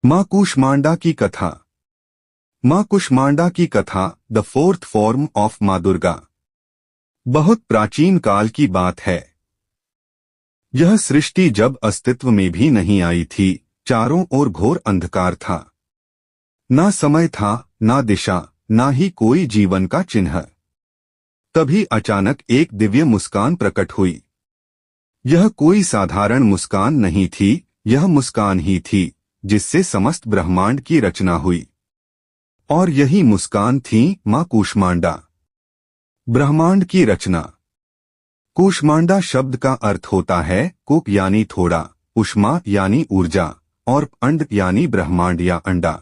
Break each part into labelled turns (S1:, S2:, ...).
S1: माँ कूष्मांडा की कथा। माँ कूष्मांडा की कथा द फोर्थ फॉर्म ऑफ माँ दुर्गा बहुत प्राचीन काल की बात है। यह सृष्टि जब अस्तित्व में भी नहीं आई थी, चारों ओर घोर अंधकार था। ना समय था, ना दिशा, ना ही कोई जीवन का चिन्ह। तभी अचानक एक दिव्य मुस्कान प्रकट हुई। यह कोई साधारण मुस्कान नहीं थी, यह मुस्कान ही थी जिससे समस्त ब्रह्मांड की रचना हुई। और यही मुस्कान थी माँ कूष्मांडा। ब्रह्मांड की रचना। कूष्मांडा शब्द का अर्थ होता है कुक यानी थोड़ा, उष्मा यानी ऊर्जा और अंड यानी ब्रह्मांड या अंडा।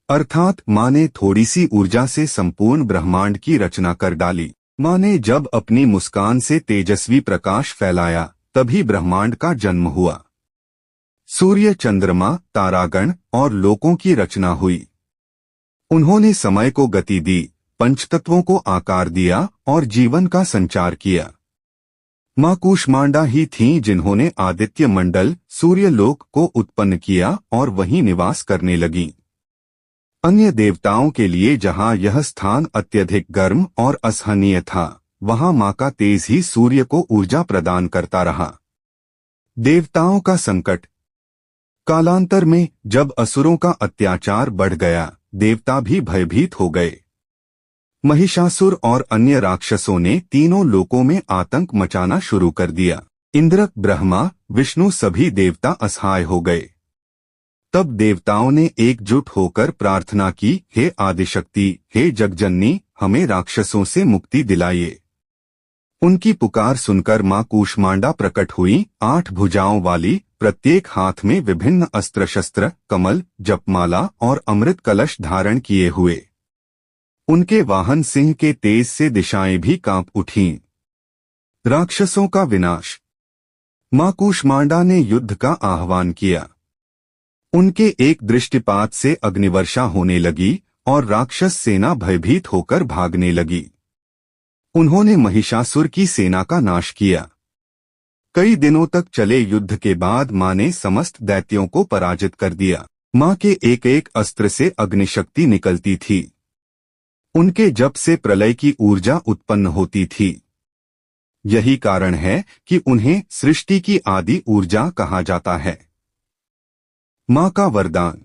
S1: अर्थात माँ ने थोड़ी सी ऊर्जा से संपूर्ण ब्रह्मांड की रचना कर डाली। माँ ने जब अपनी मुस्कान से तेजस्वी प्रकाश फैलाया, तभी ब्रह्मांड का जन्म हुआ। सूर्य, चंद्रमा, तारागण और लोकों की रचना हुई। उन्होंने समय को गति दी, पंचतत्वों को आकार दिया और जीवन का संचार किया। माँ कूष्मांडा ही थीं जिन्होंने आदित्य मंडल, सूर्यलोक को उत्पन्न किया और वहीं निवास करने लगीं। अन्य देवताओं के लिए जहाँ यह स्थान अत्यधिक गर्म और असहनीय था, वहाँ माँ का तेज ही सूर्य को ऊर्जा प्रदान करता रहा। देवताओं का संकट। कालांतर में जब असुरों का अत्याचार बढ़ गया, देवता भी भयभीत हो गए। महिषासुर और अन्य राक्षसों ने तीनों लोकों में आतंक मचाना शुरू कर दिया। इंद्र, ब्रह्मा, विष्णु सभी देवता असहाय हो गए। तब देवताओं ने एकजुट होकर प्रार्थना की, हे आदिशक्ति, हे जगजननी, हमें राक्षसों से मुक्ति दिलाइए। उनकी पुकार सुनकर माँ कूष्मांडा प्रकट हुई, 8 भुजाओं वाली, प्रत्येक हाथ में विभिन्न अस्त्र शस्त्र, कमल, जपमाला और अमृत कलश धारण किए हुए। उनके वाहन सिंह के तेज से दिशाएं भी कांप उठीं। राक्षसों का विनाश। माँ कूष्मांडा ने युद्ध का आह्वान किया। उनके एक दृष्टिपात से अग्निवर्षा होने लगी और राक्षस सेना भयभीत होकर भागने लगी। उन्होंने महिषासुर की सेना का नाश किया। कई दिनों तक चले युद्ध के बाद माँ ने समस्त दैत्यों को पराजित कर दिया। माँ के एक एक अस्त्र से अग्निशक्ति निकलती थी। उनके जप से प्रलय की ऊर्जा उत्पन्न होती थी। यही कारण है कि उन्हें सृष्टि की आदि ऊर्जा कहा जाता है। माँ का वरदान।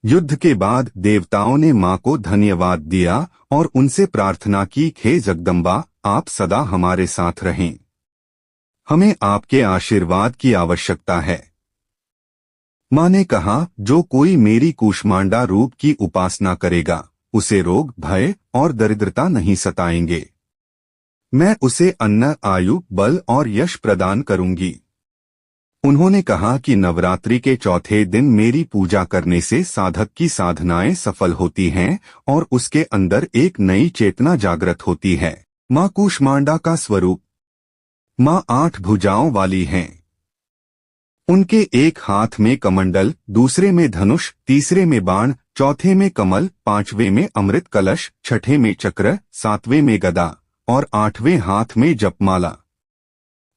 S1: युद्ध के बाद देवताओं ने माँ को धन्यवाद दिया और उनसे प्रार्थना की, हे जगदम्बा, आप सदा हमारे साथ रहें। हमें आपके आशीर्वाद की आवश्यकता है। माँ ने कहा, जो कोई मेरी कूष्मांडा रूप की उपासना करेगा, उसे रोग, भय और दरिद्रता नहीं सताएंगे। मैं उसे अन्न, आयु, बल और यश प्रदान करूंगी। उन्होंने कहा कि नवरात्रि के चौथे दिन मेरी पूजा करने से साधक की साधनाएं सफल होती हैं और उसके अंदर एक नई चेतना जागृत होती है। माँ कूष्मांडा का स्वरूप। माँ 8 भुजाओं वाली हैं। उनके एक हाथ में कमंडल, दूसरे में धनुष, तीसरे में बाण, चौथे में कमल, 5वें में अमृत कलश, 6ठे में चक्र, 7वें में गदा और 8वें हाथ में जपमाला।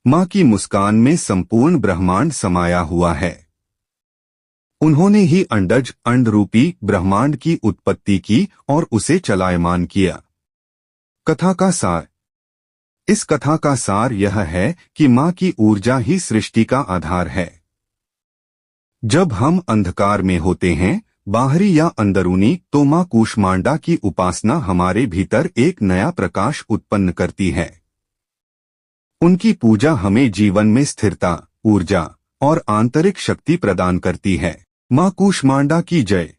S1: माँ की मुस्कान में संपूर्ण ब्रह्मांड समाया हुआ है। उन्होंने ही अंडज, अंड रूपी ब्रह्मांड की उत्पत्ति की और उसे चलायमान किया। कथा का सार। इस कथा का सार यह है कि माँ की ऊर्जा ही सृष्टि का आधार है। जब हम अंधकार में होते हैं, बाहरी या अंदरूनी, तो माँ कूष्मांडा की उपासना हमारे भीतर एक नया प्रकाश उत्पन्न करती है। उनकी पूजा हमें जीवन में स्थिरता, ऊर्जा और आंतरिक शक्ति प्रदान करती है। माँ कूष्मांडा की जय।